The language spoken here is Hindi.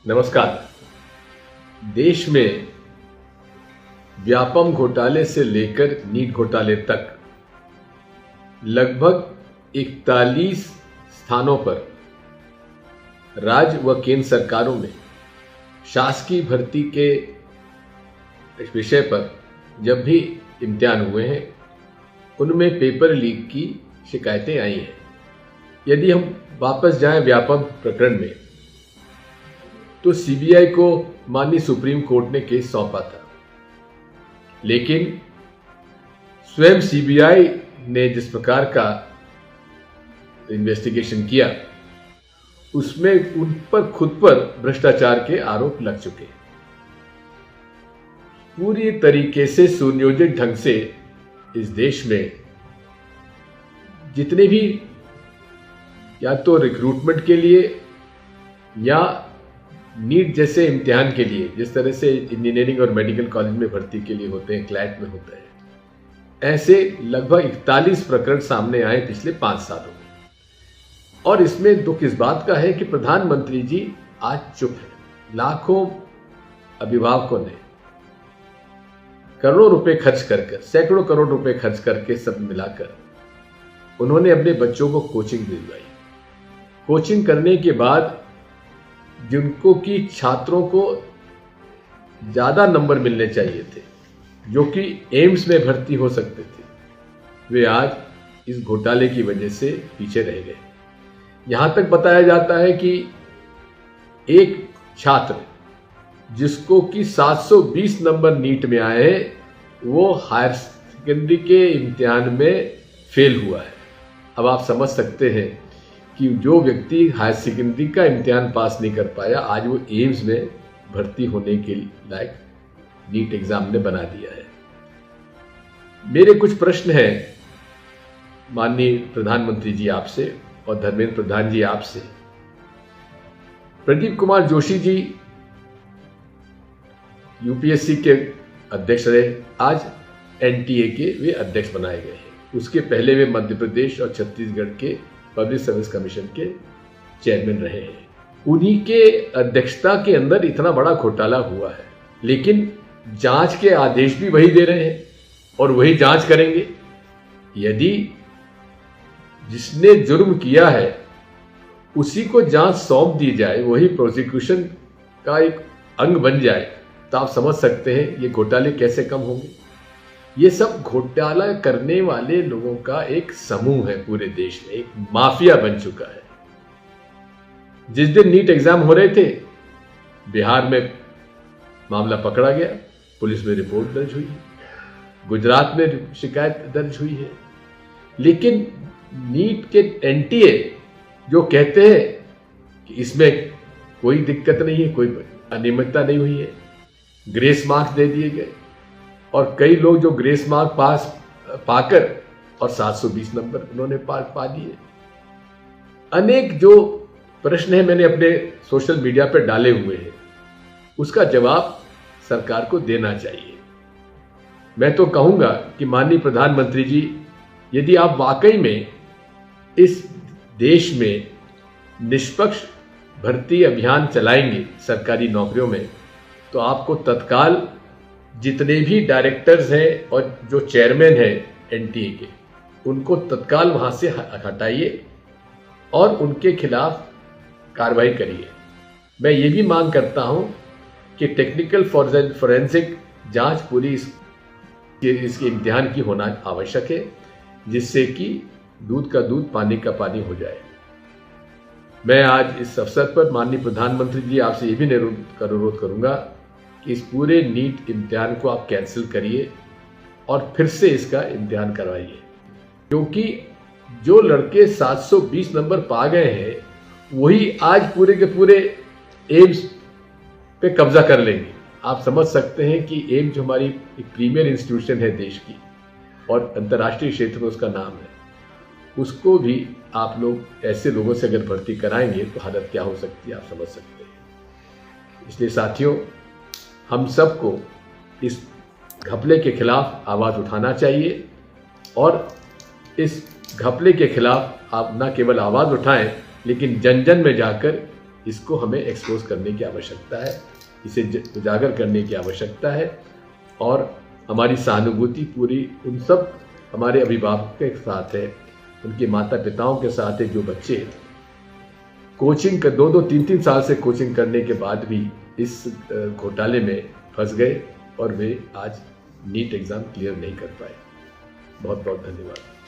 नमस्कार। देश में व्यापम घोटाले से लेकर नीट घोटाले तक लगभग 41 स्थानों पर राज्य व केंद्र सरकारों में शासकीय भर्ती के विषय पर जब भी इम्तिहान हुए हैं उनमें पेपर लीक की शिकायतें आई हैं। यदि हम वापस जाएं व्यापम प्रकरण में तो सीबीआई को माननीय सुप्रीम कोर्ट ने केस सौंपा था, लेकिन स्वयं सीबीआई ने जिस प्रकार का इन्वेस्टिगेशन किया उसमें उन पर खुद पर भ्रष्टाचार के आरोप लग चुके। पूरी तरीके से सुनियोजित ढंग से इस देश में जितने भी या तो रिक्रूटमेंट के लिए या नीट जैसे इम्तिहान के लिए, जिस तरह से इंजीनियरिंग और मेडिकल कॉलेज में भर्ती के लिए होते हैं, क्लैट में होता है, ऐसे लगभग 41 प्रकरण सामने आए पिछले 5 सालों में। और इसमें दुख इस बात का है कि प्रधानमंत्री जी आज चुप है। लाखों अभिभावकों ने करोड़ों रुपए खर्च कर सैकड़ों करोड़ रुपए खर्च करके सब मिलाकर उन्होंने अपने बच्चों को कोचिंग दिलवाई। कोचिंग करने के बाद जिनको कि छात्रों को ज़्यादा नंबर मिलने चाहिए थे, जो कि एम्स में भर्ती हो सकते थे, वे आज इस घोटाले की वजह से पीछे रह गए। यहाँ तक बताया जाता है कि एक छात्र जिसको कि 720 नंबर नीट में आए हैं, वो हायर सेकेंडरी के इम्तिहान में फेल हुआ है। अब आप समझ सकते हैं कि जो व्यक्ति हायर सेकेंडरी का इम्तिहान पास नहीं कर पाया, आज वो एम्स में भर्ती होने के लायक नीट एग्जाम ने बना दिया है। मेरे कुछ प्रश्न हैं माननीय प्रधानमंत्री जी आपसे और धर्मेंद्र प्रधान जी आपसे। प्रदीप कुमार जोशी जी यूपीएससी के अध्यक्ष रहे, आज एनटीए के वे अध्यक्ष बनाए गए हैं। उसके पहले वे मध्य प्रदेश और छत्तीसगढ़ के पब्लिक सर्विस कमीशन के चेयरमैन रहे हैं। उन्हीं के अध्यक्षता के अंदर इतना बड़ा घोटाला हुआ है, लेकिन जांच के आदेश भी वही दे रहे हैं और वही जांच करेंगे। यदि जिसने जुर्म किया है उसी को जांच सौंप दी जाए, वही प्रोसिक्यूशन का एक अंग बन जाए, तो आप समझ सकते हैं ये घोटाले कैसे कम होंगे। ये सब घोटाला करने वाले लोगों का एक समूह है, पूरे देश में एक माफिया बन चुका है। जिस दिन नीट एग्जाम हो रहे थे, बिहार में मामला पकड़ा गया, पुलिस में रिपोर्ट दर्ज हुई, गुजरात में शिकायत दर्ज हुई है, लेकिन नीट के एनटीए जो कहते हैं कि इसमें कोई दिक्कत नहीं है, कोई अनियमितता नहीं हुई है, ग्रेस मार्क्स दे दिए गए। और कई लोग जो ग्रेस मार्क पास पाकर और 720 नंबर उन्होंने पा दिए। अनेक जो प्रश्न है मैंने अपने सोशल मीडिया पर डाले हुए हैं, उसका जवाब सरकार को देना चाहिए। मैं तो कहूंगा कि माननीय प्रधानमंत्री जी, यदि आप वाकई में इस देश में निष्पक्ष भर्ती अभियान चलाएंगे सरकारी नौकरियों में, तो आपको तत्काल जितने भी डायरेक्टर्स हैं और जो चेयरमैन हैं एनटीए के, उनको तत्काल वहां से हटाइए और उनके खिलाफ कार्रवाई करिए। मैं ये भी मांग करता हूं कि टेक्निकल फॉरेंसिक जांच पूरी इसके इम्तिहान की होना आवश्यक है, जिससे कि दूध का दूध पानी का पानी हो जाए। मैं आज इस अवसर पर माननीय प्रधानमंत्री जी आपसे ये भी अनुरोध करूंगा कि इस पूरे नीट इम्तिहान को आप कैंसिल करिए और फिर से इसका इम्तिहान करवाइए, क्योंकि जो लड़के 720 नंबर पा गए हैं वही आज पूरे के पूरे एम्स पे कब्जा कर लेंगे। आप समझ सकते हैं कि एम्स जो हमारी एक प्रीमियर इंस्टीट्यूशन है देश की और अंतर्राष्ट्रीय क्षेत्र में उसका नाम है, उसको भी आप लोग ऐसे लोगों से अगर भर्ती कराएंगे तो हालत क्या हो सकती है आप समझ सकते हैं। इसलिए साथियों, हम सबको इस घपले के खिलाफ आवाज़ उठाना चाहिए और इस घपले के खिलाफ आप न केवल आवाज़ उठाएं, लेकिन जन जन में जाकर इसको हमें एक्सपोज करने की आवश्यकता है, इसे उजागर करने की आवश्यकता है। और हमारी सहानुभूति पूरी उन सब हमारे अभिभावकों के साथ है, उनके माता पिताओं के साथ है, जो बच्चे कोचिंग कर 2-2, 3-3 साल से कोचिंग करने के बाद भी इस घोटाले में फंस गए और वे आज नीट एग्ज़ाम क्लियर नहीं कर पाए। बहुत बहुत धन्यवाद।